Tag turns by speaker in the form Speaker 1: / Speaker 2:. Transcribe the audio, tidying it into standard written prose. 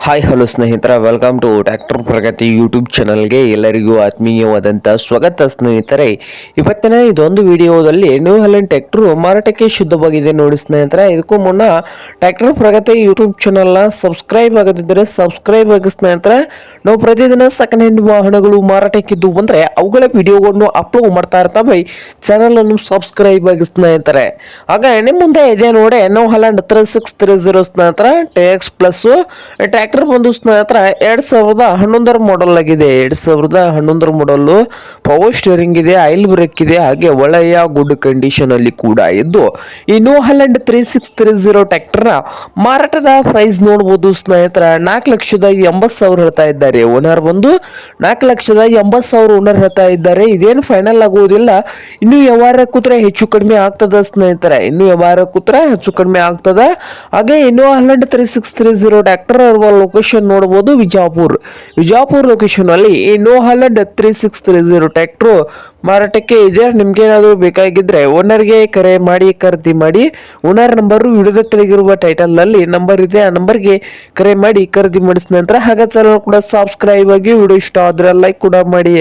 Speaker 1: Hi hello ಸ್ನೇಹಿತರ, welcome to tractor Pragati YouTube ಚಾನಲ್ಗೆ ಎಲ್ಲರಿಗೂ ಆತ್ಮೀಯವಾದಂಥ ಸ್ವಾಗತ. ಸ್ನೇಹಿತರೆ, ಇವತ್ತಿನ ಇದೊಂದು ವಿಡಿಯೋದಲ್ಲಿ ನ್ಯೂ ಹಾಲೆಂಡ್ ಟ್ರ್ಯಾಕ್ಟರ್ ಮಾರಾಟಕ್ಕೆ ಶುದ್ಧವಾಗಿದೆ ನೋಡಿ ಸ್ನೇಹಿತರೆ. ಇದಕ್ಕೂ ಮುನ್ನ ಟ್ರ್ಯಾಕ್ಟರ್ ಪ್ರಗತಿ ಯೂಟ್ಯೂಬ್ ಚಾನಲ್ನ ಸಬ್ಸ್ಕ್ರೈಬ್ ಆಗದಿದ್ದರೆ ಸಬ್ಸ್ಕ್ರೈಬ್ ಆಗಿ ಸ್ನೇಹಿತರೆ. ನಾವು ಪ್ರತಿದಿನ ಸೆಕೆಂಡ್ ಹ್ಯಾಂಡ್ ವಾಹನಗಳು ಮಾರಾಟಕ್ಕಿದ್ದು ಬಂದರೆ ಅವುಗಳ ವಿಡಿಯೋಗಳನ್ನು ಅಪ್ಲೋಡ್ ಮಾಡ್ತಾ ಇರ್ತವೆ. ಚಾನಲನ್ನು ಸಬ್ಸ್ಕ್ರೈಬ್ ಆಗಿ ಸ್ನೇಹಿತರೆ. ಆಗ ನಿಮ್ಮ ಮುಂದೆ ಇದೆ ನೋಡಿ ನ್ಯೂ ಹಾಲೆಂಡ್ 3630 ಸ್ನೇಹಿತರೆ, TX ಪ್ಲಸ್ ಟ್ರ್ಯಾಕ್ಟರ್ ಬಂದು ಸ್ನೇಹಿತರ 2011 ಮಾಡೆಲ್ ಆಗಿದೆ. 2011 ಮಾಡೆಲ್, ಪವರ್ ಸ್ಟೇರಿಂಗ್ ಇದೆ, ಆಯಿಲ್ ಬ್ರೇಕ್ ಇದೆ, ಹಾಗೆ ಒಳ್ಳೆಯ ಗುಡ್ ಕಂಡೀಷನ್ ಅಲ್ಲಿ ಕೂಡ ಇದ್ದು ಈ ನ್ಯೂ ಹಾಲೆಂಡ್ 3630 ಟ್ರ್ಯಾಕ್ಟರ್ ಮಾರಾಟದ ಪ್ರೈಸ್ ನೋಡಬಹುದು ಸ್ನೇಹಿತರ. 4,80,000 ಹೇಳ್ತಾ ಇದ್ದಾರೆ. ಓನರ್ ಬಂದು 4,80,000 ಓನರ್ ಹೇಳ್ತಾ ಇದ್ದಾರೆ. ಇದೇನು ಫೈನಲ್ ಆಗುವುದಿಲ್ಲ, ಇನ್ನು ವ್ಯವಹಾರ ಕೂತ್ರೆ ಹೆಚ್ಚು ಕಡಿಮೆ ಆಗ್ತದ ಸ್ನೇಹಿತರೆ. ಇನ್ನು ವ್ಯವಹಾರ ಕೂತ್ರೆ ಹೆಚ್ಚು ಕಡಿಮೆ ಆಗ್ತದ. ಹಾಗೆ ನ್ಯೂ ಹಾಲೆಂಡ್ 3630 ಟ್ರ್ಯಾಕ್ಟರ್ ಲೊಕೇಶನ್ ನೋಡಬಹುದು ವಿಜಾಪುರ್ ಲೊಕೇಶನ್ ಅಲ್ಲಿ ಈ ನ್ಯೂ ಹಾಲೆಂಡ್ 3630 ಟ್ರ್ಯಾಕ್ಟರ್ ಮಾರಾಟಕ್ಕೆ ಇದೆ. ನಿಮ್ಗೆ ಏನಾದರೂ ಬೇಕಾಗಿದ್ರೆ ಓನರ್ಗೆ ಕರೆ ಮಾಡಿ ಖರೀದಿ ಮಾಡಿ. ಓನರ್ ನಂಬರ್ ವಿಡಿಯೋದ ತೆಳಗಿರುವ ಟೈಟಲ್ ನಲ್ಲಿ ನಂಬರ್ ಇದೆ, ಆ ನಂಬರ್ಗೆ ಕರೆ ಮಾಡಿ ಖರೀದಿ ಮಾಡಿದ ನಂತರ ಹಾಗೆ ಚಾನಲ್ ಕೂಡ ಸಬ್ಸ್ಕ್ರೈಬ್ ಆಗಿ. ವಿಡಿಯೋ ಇಷ್ಟ ಆದ್ರೆ ಲೈಕ್ ಕೂಡ ಮಾಡಿ.